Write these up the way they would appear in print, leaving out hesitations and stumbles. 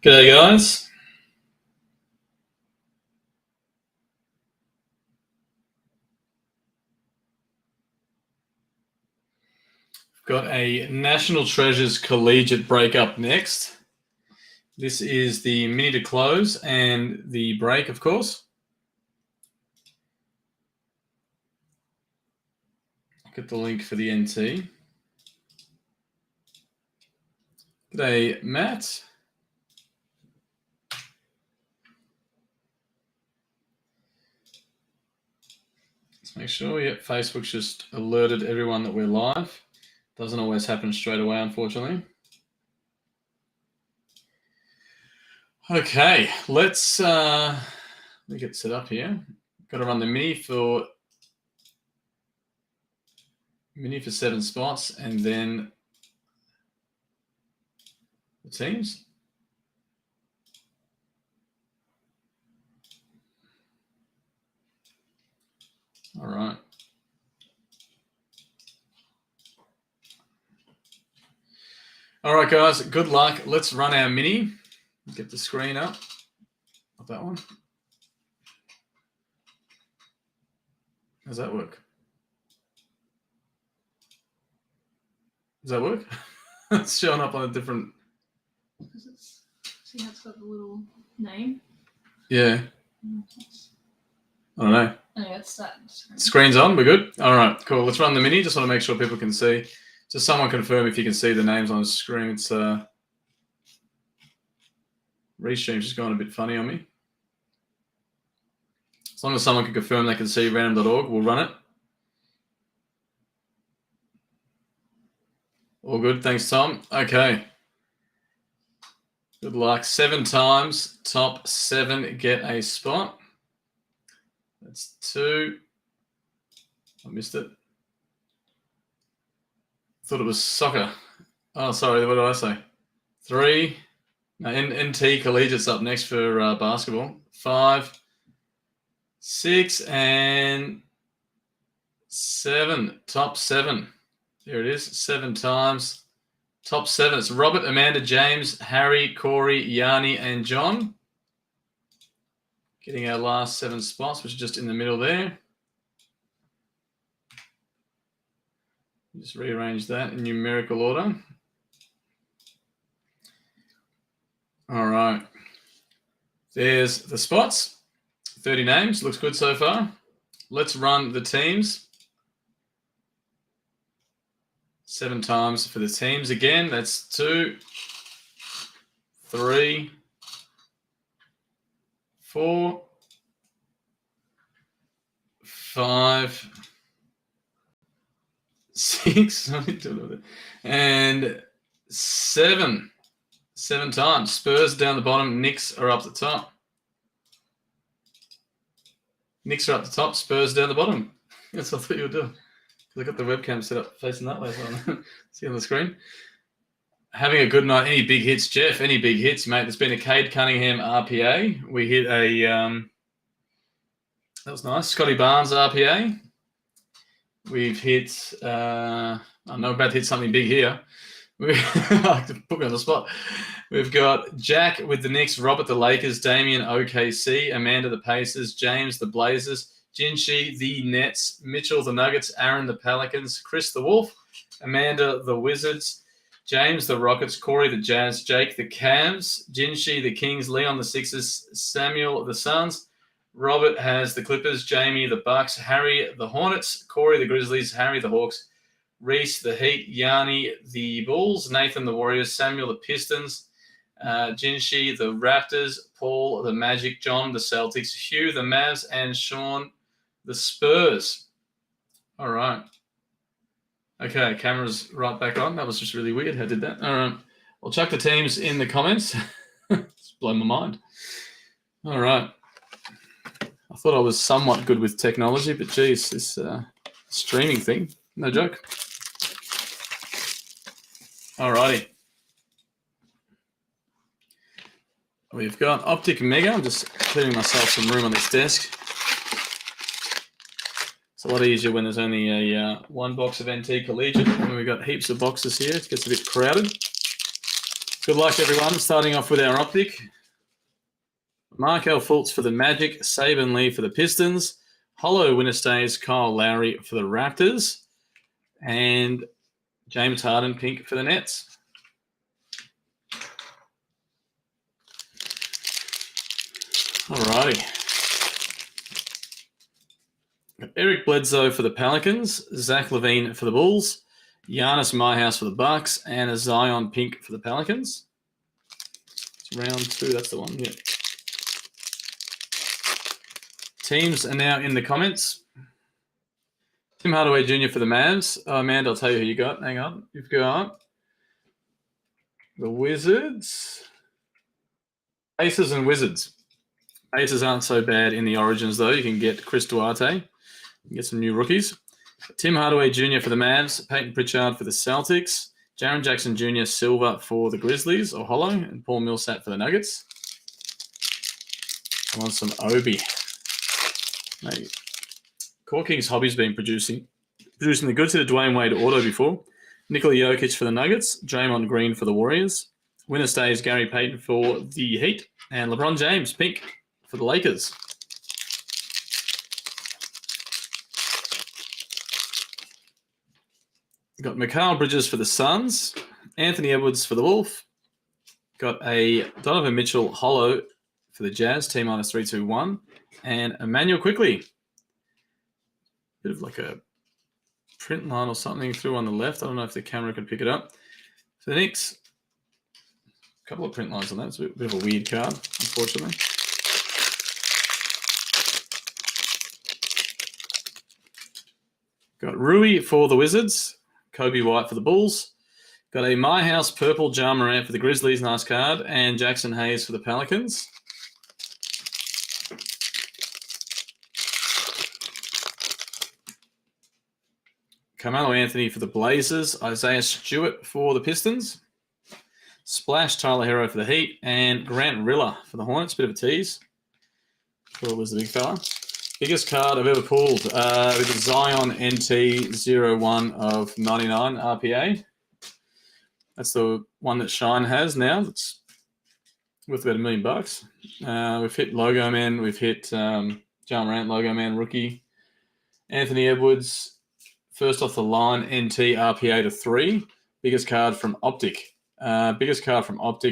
G'day guys. Got a National Treasures Collegiate break up next. This is the mini to close and the break, of course. Get the link for the NT. G'day, Matt. Let's make sure, yep, Facebook's just alerted everyone that we're live. Doesn't always happen straight away, unfortunately. Okay, let's let me get set up here. Got to run the mini for 7 spots, and then the teams. All right. All right, guys, good luck. Let's run our mini. Get the screen up. Not that one. How's that work? Does that work? It's showing up on a different... See how it's got the little name? Yeah. I don't know. Anyway, it's that. Screen's on, we're good? All right, cool. Let's run the mini. Just want to make sure people can see. Just someone confirm if you can see the names on the screen. It's Restream's just going a bit funny on me. As long as someone can confirm they can see random.org, we'll run it. All good. Thanks, Tom. Okay. Good luck. 7 times. Top 7 get a spot. That's 2. I missed it. Thought it was soccer. Oh, sorry. What did I say? 3. No, NT Collegiate's up next for basketball. 5, 6, and 7. Top 7. There it is. 7 times. Top 7. It's Robert, Amanda, James, Harry, Corey, Yanni, and John. Getting our last 7 spots, which is just in the middle there. Just rearrange that in numerical order. All right. There's the spots. 30 names. Looks good so far. Let's run the teams. 7 times for the teams again. That's 2, 3, 4, 5, 6, and 7. 7 times. Spurs down the bottom. Knicks are up the top. Knicks are up the top. Spurs down the bottom. That's what I thought you were doing. I got the webcam set up facing that way. So see on the screen. Having a good night. Any big hits, Jeff? Any big hits, mate? There's been a Cade Cunningham RPA. We hit a that was nice. Scotty Barnes RPA. We've hit. I know about to hit something big here. I like to put me on the spot. We've got Jack with the Knicks, Robert the Lakers, Damien OKC, Amanda the Pacers, James the Blazers, Jinshi the Nets, Mitchell the Nuggets, Aaron the Pelicans, Chris the Wolf, Amanda the Wizards, James the Rockets, Corey the Jazz, Jake the Cavs, Jinshi the Kings, Leon the Sixers, Samuel the Suns, Robert has the Clippers, Jamie the Bucks, Harry the Hornets, Corey the Grizzlies, Harry the Hawks, Reese the Heat, Yanni the Bulls, Nathan the Warriors, Samuel the Pistons, Jinshi the Raptors, Paul the Magic, John the Celtics, Hugh the Mavs, and Sean the Spurs. All right. Okay, camera's right back on. That was just really weird. How did that? All right. I'll chuck the teams in the comments. It's blown my mind. All right. I thought I was somewhat good with technology, but geez, this streaming thing, no joke. All righty. We've got Optic Mega. I'm just clearing myself some room on this desk. It's a lot easier when there's only a 1 box of NT Collegiate. And we've got heaps of boxes here. It gets a bit crowded. Good luck, everyone. Starting off with our optic. Markel Fultz for the Magic, Saban Lee for the Pistons, Hollow winner stays Kyle Lowry for the Raptors, and James Harden pink for the Nets. Alrighty. Eric Bledsoe for the Pelicans, Zach LaVine for the Bulls, Giannis Myhouse for the Bucks, and a Zion pink for the Pelicans. It's round 2, that's the one, yeah. Teams are now in the comments. Tim Hardaway Jr. for the Mavs. Amanda, I'll tell you who you got. Hang on. You've got the Wizards. Aces and Wizards. Aces aren't so bad in the Origins, though. You can get Chris Duarte. Get some new rookies. Tim Hardaway Jr. for the Mavs. Peyton Pritchard for the Celtics. Jaren Jackson Jr. Silver for the Grizzlies, or Hollow. And Paul Millsap for the Nuggets. I want some Obi. Mate. Core King's Hobby's been producing the goods. Hit a Dwayne Wade auto before. Nikola Jokic for the Nuggets. Draymond Green for the Warriors. Winner stays Gary Payton for the Heat. And LeBron James, pink, for the Lakers. Got Mikal Bridges for the Suns. Anthony Edwards for the Wolf. Got a Donovan Mitchell Hollow for the Jazz, T-321. And Emmanuel Quickley. Bit of like a print line or something through on the left. I don't know if the camera can pick it up. For the Knicks, a couple of print lines on that. It's a bit of a weird card, unfortunately. Got Rui for the Wizards. Kobe White for the Bulls. Got a My House Purple Ja Morant for the Grizzlies, nice card. And Jackson Hayes for the Pelicans. Carmelo Anthony for the Blazers. Isaiah Stewart for the Pistons. Splash Tyler Hero for the Heat. And Grant Riller for the Hornets. Bit of a tease. Sure was the big fella. Biggest card I've ever pulled with the Zion NT01 of 99 RPA. That's the one that Shine has now. That's worth about $1 million. We've hit Logo Man. We've hit Ja Morant, Logo Man, rookie. Anthony Edwards. First off the line, NT RPA to 3. Biggest card from Optic.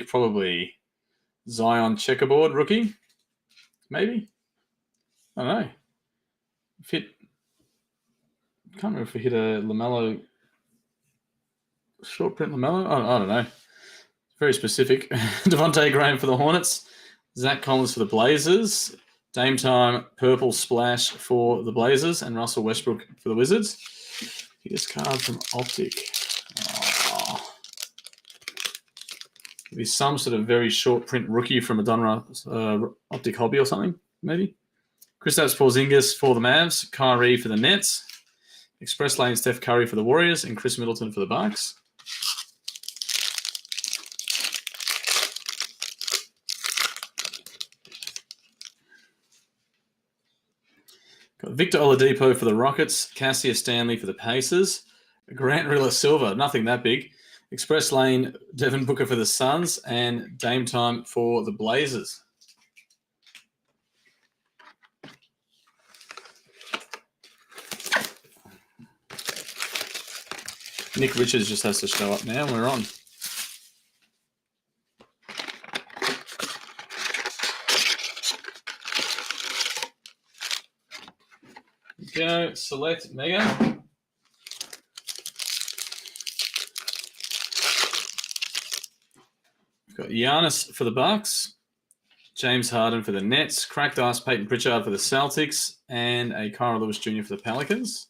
Probably Zion Checkerboard rookie. Maybe. I don't know. Can't remember if we hit a LaMelo, short print LaMelo. I don't know. Very specific. Devontae Graham for the Hornets. Zach Collins for the Blazers. Dame Time Purple Splash for the Blazers. And Russell Westbrook for the Wizards. Biggest card from Optic. Oh. Maybe some sort of very short print rookie from a Donruss Optic Hobby or something, maybe. Kristaps Porzingis for the Mavs. Kyrie for the Nets. Express Lane Steph Curry for the Warriors. And Chris Middleton for the Bucks. Got Victor Oladipo for the Rockets, Cassius Stanley for the Pacers, Grant Riller Silver, nothing that big, Express Lane Devin Booker for the Suns, and Dame Time for the Blazers. Nick Richards just has to show up now. We're on. Go select Mega. We've got Giannis for the Bucks, James Harden for the Nets, Cracked Ice Peyton Pritchard for the Celtics, and a Kyra Lewis Jr. for the Pelicans.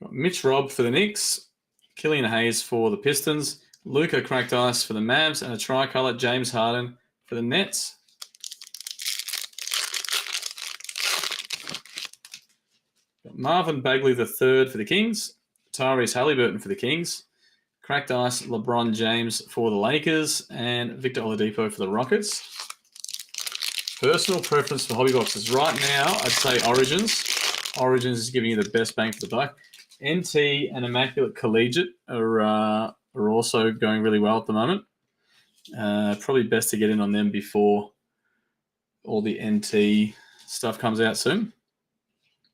Got Mitch Robb for the Knicks, Killian Hayes for the Pistons, Luka Cracked Ice for the Mavs, and a tricolour James Harden for the Nets. Got Marvin Bagley III for the Kings, Tyrese Halliburton for the Kings, Cracked Ice LeBron James for the Lakers, and Victor Oladipo for the Rockets. Personal preference for hobby boxes. Right now, I'd say Origins. Origins is giving you the best bang for the buck. NT and Immaculate Collegiate are also going really well at the moment. Probably best to get in on them before all the NT stuff comes out soon.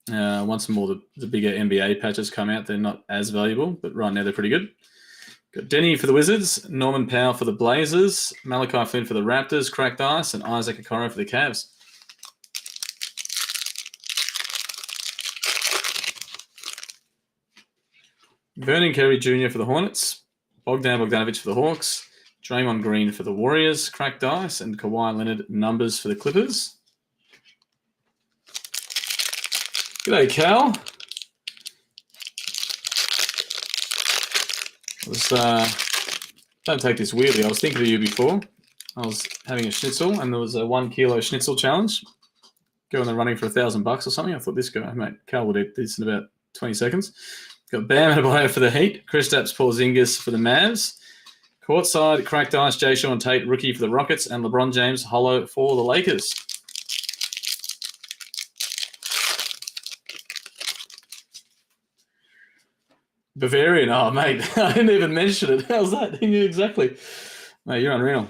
Once more the bigger NBA patches come out, they're not as valuable, but right now they're pretty good. Got Denny for the Wizards, Norman Powell for the Blazers, Malachi Flynn for the Raptors, Cracked Ice, and Isaac Okoro for the Cavs. Vernon Carey Jr. for the Hornets, Bogdan Bogdanovic for the Hawks, Draymond Green for the Warriors, Cracked Ice, and Kawhi Leonard numbers for the Clippers. G'day, Cal. Don't take this weirdly. I was thinking of you before. I was having a schnitzel, and there was a 1 kilo schnitzel challenge. Go in the running for $1,000 or something. I thought this guy, mate, Cal would eat this in about 20 seconds. Got Bam Adebayo for the Heat, Kristaps Porzingis for the Mavs, courtside Cracked Ice, Jay Sean Tate, rookie for the Rockets, and LeBron James holo for the Lakers. Bavarian, oh mate, I didn't even mention it. How's that? He knew exactly. Mate, you're unreal.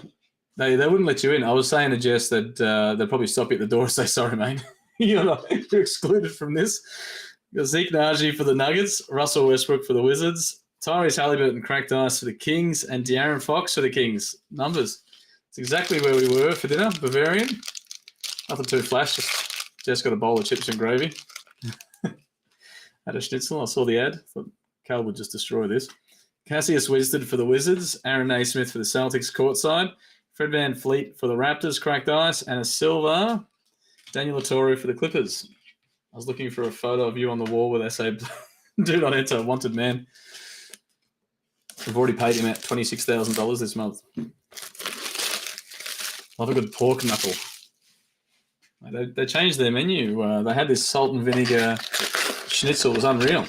They wouldn't let you in. I was saying to Jess that they'll probably stop you at the door and say, sorry, mate. You're excluded from this. Got Zeke Naji for the Nuggets, Russell Westbrook for the Wizards, Tyrese Halliburton Cracked Ice for the Kings, and De'Aaron Fox for the Kings. Numbers. It's exactly where we were for dinner, Bavarian. Nothing too flash. Jess got a bowl of chips and gravy. Had a schnitzel. I saw the ad. Thought Cal would just destroy this. Cassius Winston for the Wizards, Aaron Naismith for the Celtics courtside, Fred VanVleet for the Raptors, Cracked Ice, and a silver, Daniel Latorre for the Clippers. I was looking for a photo of you on the wall where they say, do not enter, wanted man. We've already paid him out $26,000 this month. Love a good pork knuckle. They changed their menu. They had this salt and vinegar schnitzel. It was unreal.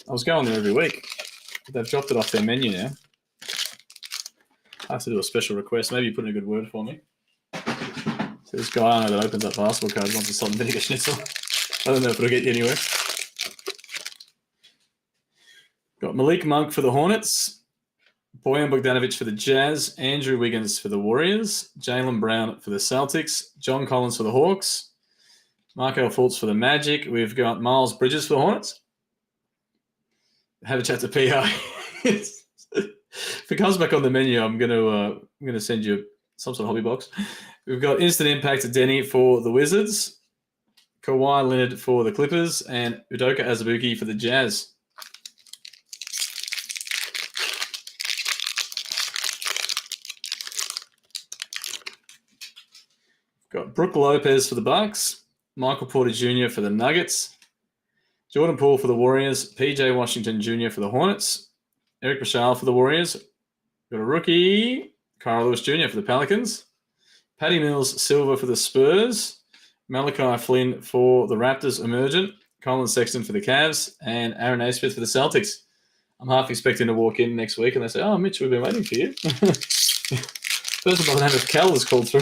I was going there every week. But they've dropped it off their menu now. I have to do a special request. Maybe you put in a good word for me. So this guy I know that opens up basketball cards wants a salt and vinegar schnitzel. I don't know if it'll get you anywhere. Got Malik Monk for the Hornets, Bojan Bogdanovic for the Jazz, Andrew Wiggins for the Warriors, Jaylen Brown for the Celtics, John Collins for the Hawks, Markelle Fultz for the Magic. We've got Miles Bridges for the Hornets. Have a chat to PI. If it comes back on the menu, I'm gonna send you some sort of hobby box. We've got Instant Impact Denny for the Wizards, Kawhi Leonard for the Clippers, and Udoka Azubuike for the Jazz. Got Brook Lopez for the Bucks, Michael Porter Jr. for the Nuggets, Jordan Poole for the Warriors, PJ Washington Jr. for the Hornets, Eric Bashal for the Warriors. Got a rookie, Kyle Lewis Jr. for the Pelicans, Patty Mills Silver for the Spurs, Malachi Flynn for the Raptors Emergent, Colin Sexton for the Cavs, and Aaron Naismith for the Celtics. I'm half expecting to walk in next week and they say, oh, Mitch, we've been waiting for you. Person by the name of Cal has called through.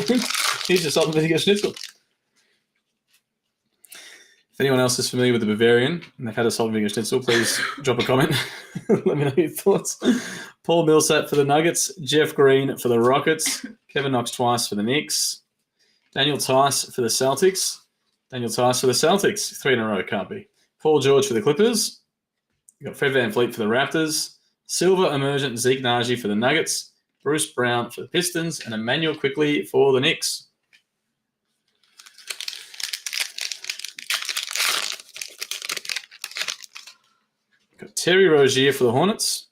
Here's your salt and vinegar schnitzel. If anyone else is familiar with the Bavarian and they've had a salt and vinegar schnitzel, please drop a comment. Let me know your thoughts. Paul Millsap for the Nuggets, Jeff Green for the Rockets, Kevin Knox twice for the Knicks, Daniel Tice for the Celtics. Daniel Tice for the Celtics. 3 in a row, can't be. Paul George for the Clippers. You've got Fred VanVleet for the Raptors. Silver Emergent Zeke Naji for the Nuggets. Bruce Brown for the Pistons. And Emmanuel Quickley for the Knicks. Got Terry Rozier for the Hornets.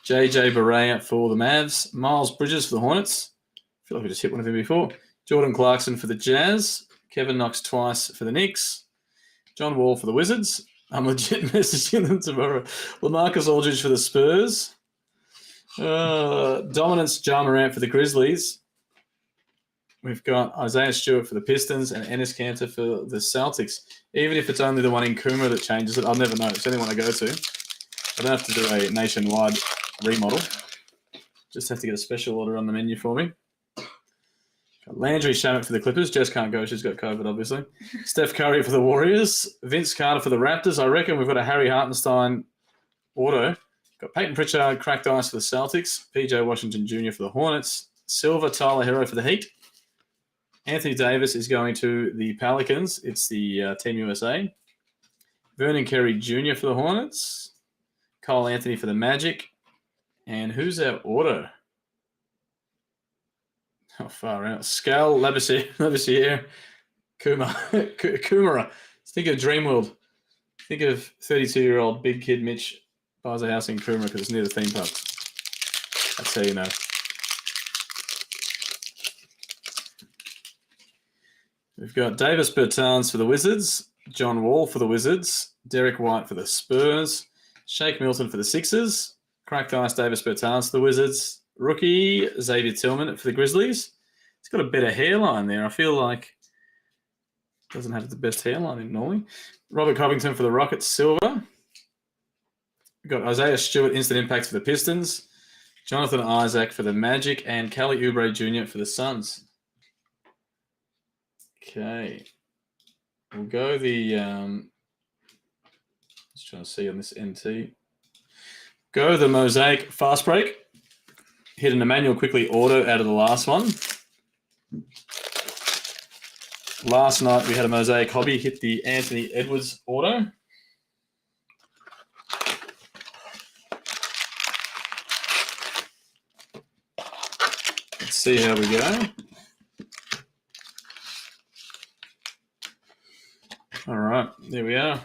JJ Barea for the Mavs. Miles Bridges for the Hornets. I feel like we just hit one of them before. Jordan Clarkson for the Jazz. Kevin Knox twice for the Knicks. John Wall for the Wizards. I'm legit messaging them tomorrow. LaMarcus Aldridge for the Spurs. Dominance Ja Morant for the Grizzlies. We've got Isaiah Stewart for the Pistons and Enes Kanter for the Celtics. Even if it's only the one in Kuma that changes it, I'll never know. It's anyone I go to. I don't have to do a nationwide remodel. Just have to get a special order on the menu for me. Got Landry Shamet for the Clippers. Jess can't go. She's got COVID, obviously. Steph Curry for the Warriors. Vince Carter for the Raptors. I reckon we've got a Harry Hartenstein auto. Got Peyton Pritchard, cracked ice for the Celtics. PJ Washington Jr. for the Hornets. Silver, Tyler Hero for the Heat. Anthony Davis is going to the Pelicans. It's the Team USA. Vernon Carey Jr. for the Hornets. Cole Anthony for the Magic. And who's our auto? How far out? Scal, Labissiere, Kumara. Think of Dreamworld. Think of 32-year-old big kid Mitch buys a house in Kumara because it's near the theme park. That's how you know. We've got Davis Bertans for the Wizards, John Wall for the Wizards, Derek White for the Spurs, Shake Milton for the Sixers, cracked ice Davis Bertans for the Wizards, rookie Xavier Tillman for the Grizzlies. He's got a better hairline there. I feel like doesn't have the best hairline in normally. Robert Covington for the Rockets, silver. We've got Isaiah Stewart, instant impact for the Pistons, Jonathan Isaac for the Magic, and Kelly Oubre Jr. for the Suns. Okay. We'll go the just trying to see on this NT. Go the Mosaic Fast Break. Hit an Emmanuel Quickly auto out of the last one. Last night we had a Mosaic Hobby hit the Anthony Edwards auto. Let's see how we go. All right, there we are.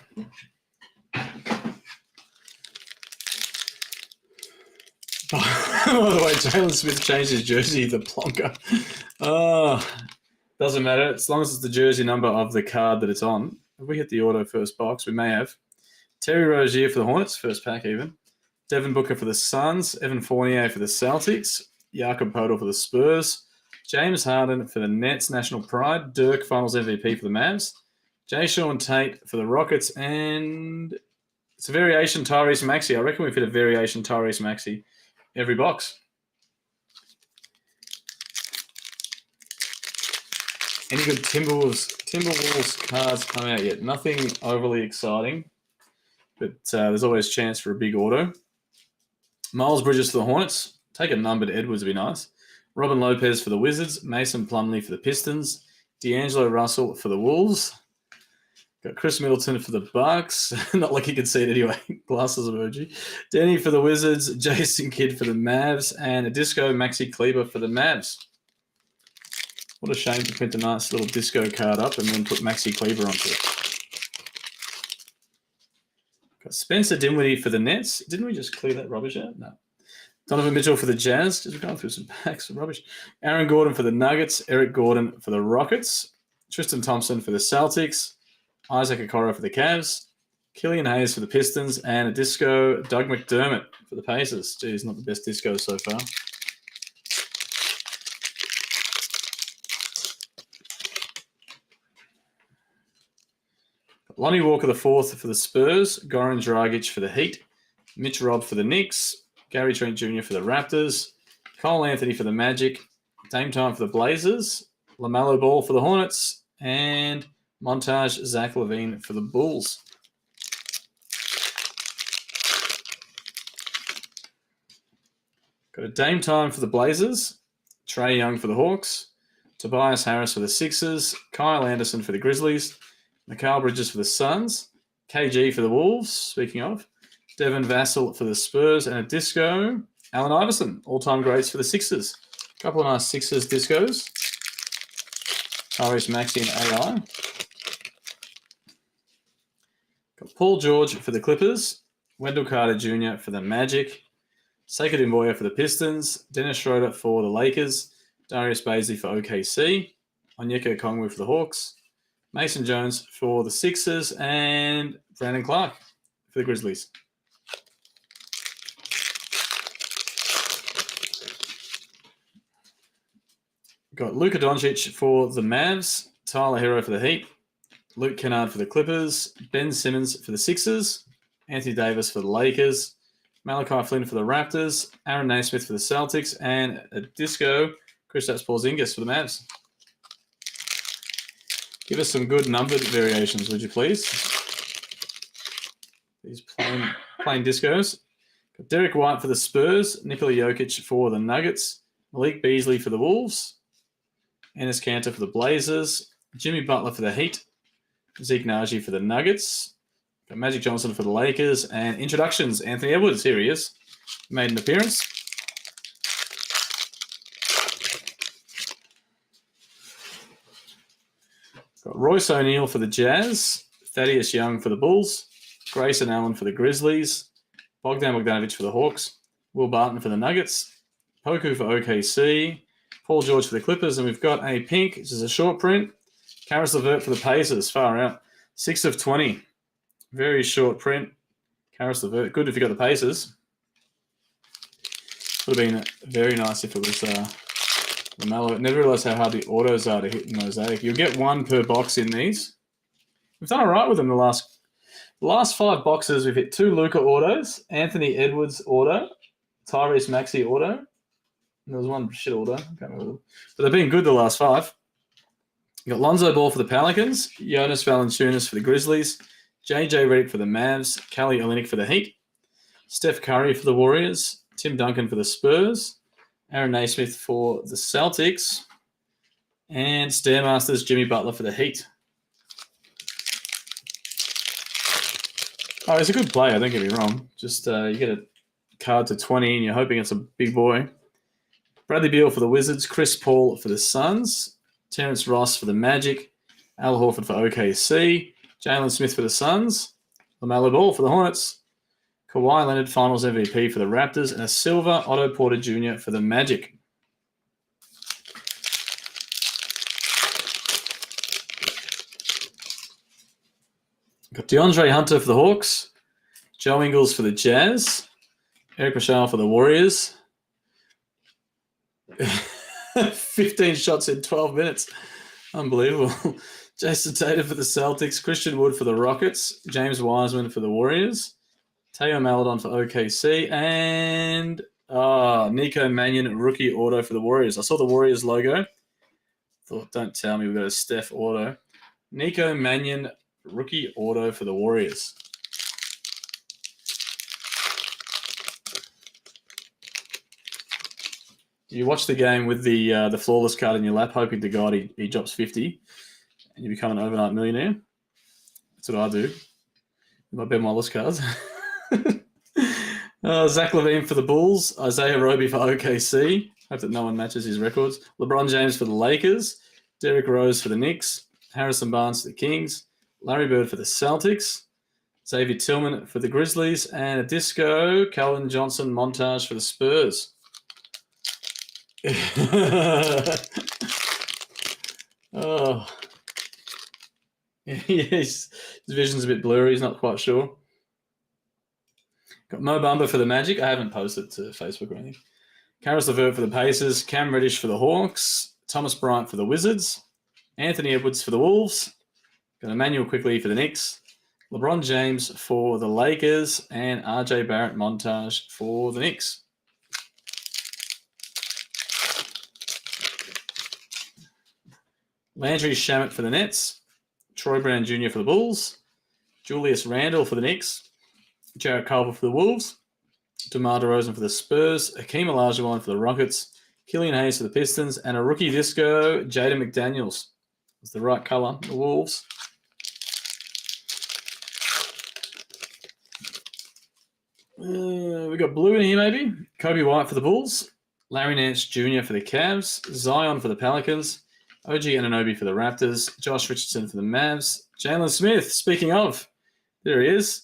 By the way, Jalen Smith changed his jersey, the plonker. Doesn't matter. As long as it's the jersey number of the card that it's on. If we hit the auto first box, we may have. Terry Rozier for the Hornets, first pack even. Devin Booker for the Suns. Evan Fournier for the Celtics. Jakob Poeltl for the Spurs. James Harden for the Nets, National Pride. Dirk, Finals MVP for the Mavs. Jay Sean Tate for the Rockets. And it's a variation Tyrese Maxey. I reckon we've hit a variation Tyrese Maxey every box. Any good Timberwolves cards come out yet? Nothing overly exciting, but there's always a chance for a big auto. Miles Bridges for the Hornets. Take a numbered Edwards would be nice. Robin Lopez for the Wizards. Mason Plumlee for the Pistons. D'Angelo Russell for the Wolves. Got Chris Middleton for the Bucks. Not like you can see it anyway. Glasses emoji. Denny for the Wizards. Jason Kidd for the Mavs. And a Disco Maxi Kleber for the Mavs. What a shame to print a nice little Disco card up and then put Maxi Kleber onto it. Got Spencer Dinwiddie for the Nets. Didn't we just clear that rubbish out? No. Donovan Mitchell for the Jazz. Just going through some packs of rubbish. Aaron Gordon for the Nuggets. Eric Gordon for the Rockets. Tristan Thompson for the Celtics. Isaac Okoro for the Cavs. Killian Hayes for the Pistons. And a Disco Doug McDermott for the Pacers. Geez, not the best Disco so far. Lonnie Walker the fourth for the Spurs, Goran Dragic for the Heat, Mitch Robb for the Knicks, Gary Trent Jr. for the Raptors, Cole Anthony for the Magic, Dame Time for the Blazers, LaMelo Ball for the Hornets, and Montage Zach LaVine for the Bulls. Got a Dame Time for the Blazers, Trae Young for the Hawks, Tobias Harris for the Sixers, Kyle Anderson for the Grizzlies, Mikal Bridges for the Suns, KG for the Wolves, speaking of, Devin Vassell for the Spurs, and a Disco, Allen Iverson, all-time greats for the Sixers. A couple of nice Sixers Discos. Tyrese Maxey and AI. Got Paul George for the Clippers, Wendell Carter Jr. for the Magic, Sekou Doumbouya for the Pistons, Dennis Schroeder for the Lakers, Darius Bazley for OKC, Onyeka Okongwu for the Hawks, Mason Jones for the Sixers, and Brandon Clark for the Grizzlies. Got Luka Doncic for the Mavs, Tyler Hero for the Heat, Luke Kennard for the Clippers, Ben Simmons for the Sixers, Anthony Davis for the Lakers, Malachi Flynn for the Raptors, Aaron Naismith for the Celtics, and a Disco Kristaps Porzingis for the Mavs. Give us some good numbered variations, would you please? These plain discos. Got Derek White for the Spurs, Nikola Jokic for the Nuggets, Malik Beasley for the Wolves, Enes Kanter for the Blazers, Jimmy Butler for the Heat, Zeke Naji for the Nuggets, got Magic Johnson for the Lakers, and introductions. Anthony Edwards, here he is, made an appearance. Got Royce O'Neal for the Jazz, Thaddeus Young for the Bulls, Grayson Allen for the Grizzlies, Bogdan Bogdanovic for the Hawks, Will Barton for the Nuggets, Poku for OKC, Paul George for the Clippers, and we've got a pink, which is a short print, Karis LeVert for the Pacers, far out. 6 of 20. Very short print. Karis LeVert. Good if you got the Pacers. Would have been very nice if it was LaMelo. Never realised how hard the autos are to hit in Mosaic. You'll get one per box in these. We've done all right with them the last 5 boxes. We've hit 2 Luka autos, Anthony Edwards auto, Tyrese Maxey auto. And there was one shit auto. I can't remember. But they've been good the last 5. You got Lonzo Ball for the Pelicans, Jonas Valanciunas for the Grizzlies, JJ Redick for the Mavs, Kelly Olynyk for the Heat, Steph Curry for the Warriors, Tim Duncan for the Spurs, Aaron Naismith for the Celtics, and Stairmasters Jimmy Butler for the Heat. Oh, he's a good player, don't get me wrong. Just you get a card to 20 and you're hoping it's a big boy. Bradley Beal for the Wizards, Chris Paul for the Suns, Terrence Ross for the Magic, Al Horford for OKC, Jalen Smith for the Suns, LaMelo Ball for the Hornets, Kawhi Leonard Finals MVP for the Raptors, and a silver Otto Porter Jr. for the Magic. Got DeAndre Hunter for the Hawks, Joe Ingles for the Jazz, Eric Pascal for the Warriors. 15 shots in 12 minutes. Unbelievable. Jason Tatum for the Celtics, Christian Wood for the Rockets, James Wiseman for the Warriors, Teo Maledon for OKC, and Nico Mannion rookie auto for the Warriors. I saw the Warriors logo. Thought, don't tell me we've got a Steph auto. Nico Mannion rookie auto for the Warriors. You watch the game with the flawless card in your lap, hoping to God he drops 50, and you become an overnight millionaire. That's what I do. I bet my lost cards. Zach LaVine for the Bulls, Isaiah Roby for OKC. Hope that no one matches his records. LeBron James for the Lakers, Derrick Rose for the Knicks, Harrison Barnes for the Kings, Larry Bird for the Celtics, Xavier Tillman for the Grizzlies, and a disco Calvin Johnson montage for the Spurs. Oh, yes, his vision's a bit blurry. He's not quite sure. Got Mo Bamba for the Magic. I haven't posted to Facebook or anything. Karis LeVert for the Pacers. Cam Reddish for the Hawks. Thomas Bryant for the Wizards. Anthony Edwards for the Wolves. Got Emmanuel Quickley for the Knicks. LeBron James for the Lakers. And RJ Barrett montage for the Knicks. Landry Shamet for the Nets, Troy Brown Jr. for the Bulls, Julius Randle for the Knicks, Jarrett Culver for the Wolves, DeMar DeRozan for the Spurs, Hakeem Olajuwon for the Rockets, Killian Hayes for the Pistons, and a rookie disco, Jaden McDaniels. It's the right color, the Wolves. We got blue in here maybe. Kobe White for the Bulls, Larry Nance Jr. for the Cavs, Zion for the Pelicans, OG Anunoby for the Raptors, Josh Richardson for the Mavs, Jalen Smith, speaking of, there he is.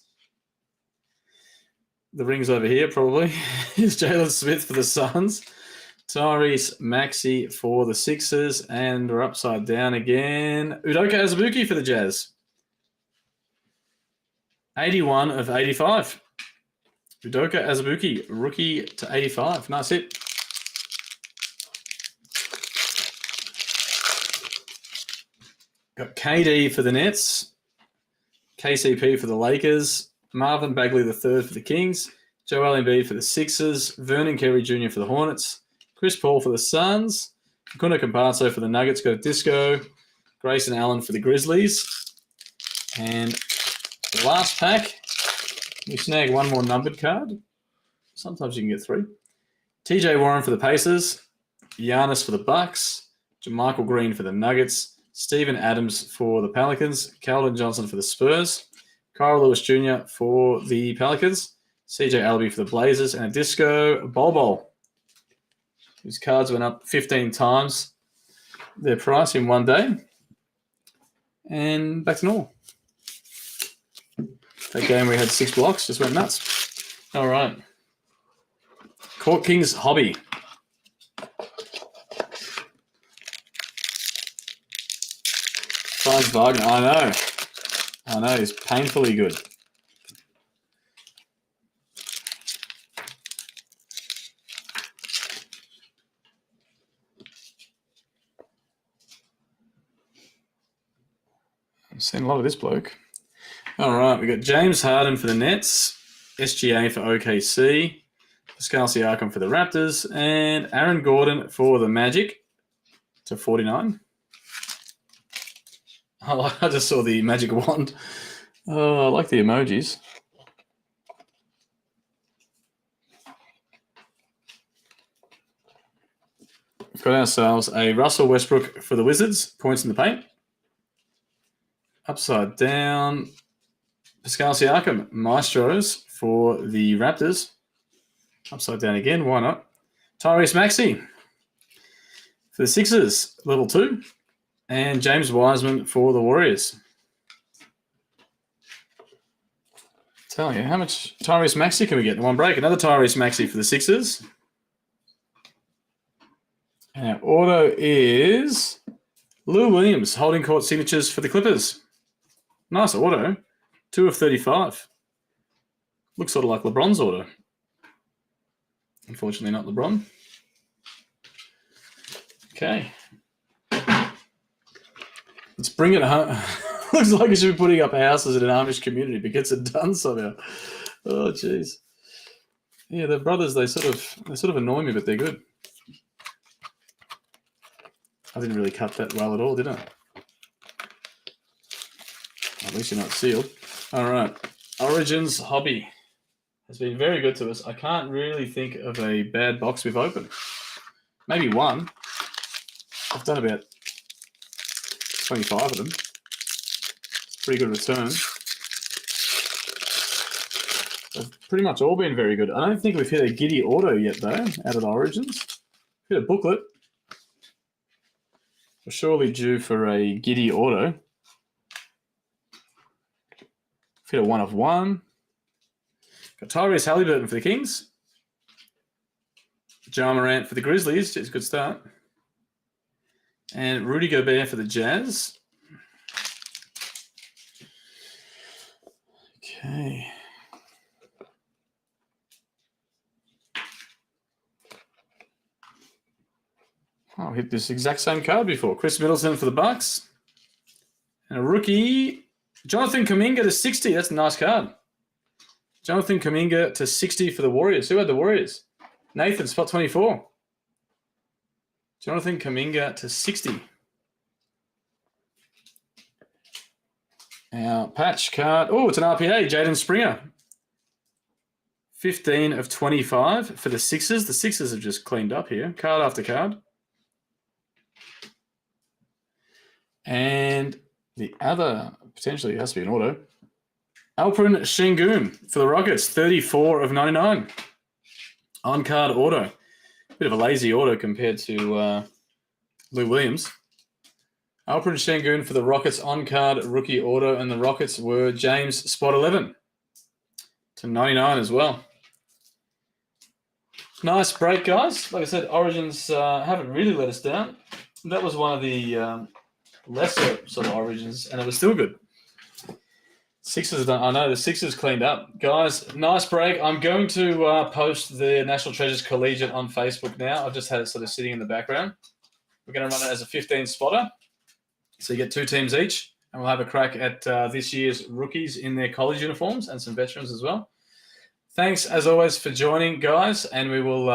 The ring's over here probably. Here's Jalen Smith for the Suns, Tyrese Maxey for the Sixers, and we're upside down again. Udoka Azubuike for the Jazz. 81 of 85. Udoka Azubuike, rookie to 85. Nice hit. Got KD for the Nets, KCP for the Lakers, Marvin Bagley III for the Kings, Joel Embiid for the Sixers, Vernon Carey Jr. for the Hornets, Chris Paul for the Suns, Facundo Campazzo for the Nuggets, got a disco, Grayson Allen for the Grizzlies. And the last pack, we snag one more numbered card. Sometimes you can get 3. TJ Warren for the Pacers. Giannis for the Bucks. JaMychal Green for the Nuggets. Steven Adams for the Pelicans. Calvin Johnson for the Spurs. Kyle Lewis Jr. for the Pelicans. CJ Alby for the Blazers. And a Disco Bol, whose cards went up 15 times their price in one day. And back to normal. That game we had 6 blocks, just went nuts. All right. Court Kings Hobby. Franz Wagner. I know. He's painfully good. I've seen a lot of this bloke. All right, we got James Harden for the Nets, SGA for OKC, Pascal Siakam for the Raptors, and Aaron Gordon for the Magic to 49. I just saw the magic wand. Oh, I like the emojis. We've got ourselves a Russell Westbrook for the Wizards, points in the paint. Upside down, Pascal Siakam, Maestros for the Raptors. Upside down again, why not? Tyrese Maxey for the Sixers, level 2. And James Wiseman for the Warriors. Tell you, how much Tyrese Maxey can we get in one break? Another Tyrese Maxey for the Sixers. And our auto is Lou Williams, holding court signatures for the Clippers. Nice auto. 2 of 35. Looks sort of like LeBron's auto. Unfortunately, not LeBron. Okay. Let's bring it home. Looks like it should be putting up houses in an Amish community, but gets it done somehow. Oh, jeez. Yeah, the brothers, they sort of annoy me, but they're good. I didn't really cut that well at all, did I? At least you're not sealed. All right. Origins Hobby has been very good to us. I can't really think of a bad box we've opened. Maybe one. I've done about 25 of them. Pretty good return. They've pretty much all been very good. I don't think we've hit a Giddy auto yet, though, out of Origins. Hit a booklet. We're surely due for a Giddy auto. Hit a 1 of 1. Got Tyrese Halliburton for the Kings. Ja Morant for the Grizzlies. It's a good start. And Rudy Gobert for the Jazz. Okay. I'll hit this exact same card before. Chris Middleton for the Bucks. And a rookie, Jonathan Kuminga to 60. That's a nice card. Jonathan Kuminga to 60 for the Warriors. Who had the Warriors? Nathan, spot 24. Jonathan Kuminga to 60. Our patch card. Oh, it's an RPA. Jaden Springer. 15 of 25 for the Sixers. The Sixers have just cleaned up here. Card after card. And the other, potentially, has to be an auto. Alperen Şengün for the Rockets. 34 of 99. On-card auto. Bit of a lazy auto compared to Lou Williams. Alperen Şengün for the Rockets on-card rookie auto, and the Rockets were James spot 11 to 99 as well. Nice break, guys. Like I said, Origins haven't really let us down. That was one of the lesser sort of Origins, and it was still good. Sixers, I know the Sixers cleaned up. Guys, nice break. I'm going to post the National Treasures Collegiate on Facebook now. I've just had it sort of sitting in the background. We're going to run it as a 15 spotter. So you get 2 teams each, and we'll have a crack at this year's rookies in their college uniforms and some veterans as well. Thanks, as always, for joining, guys, and we will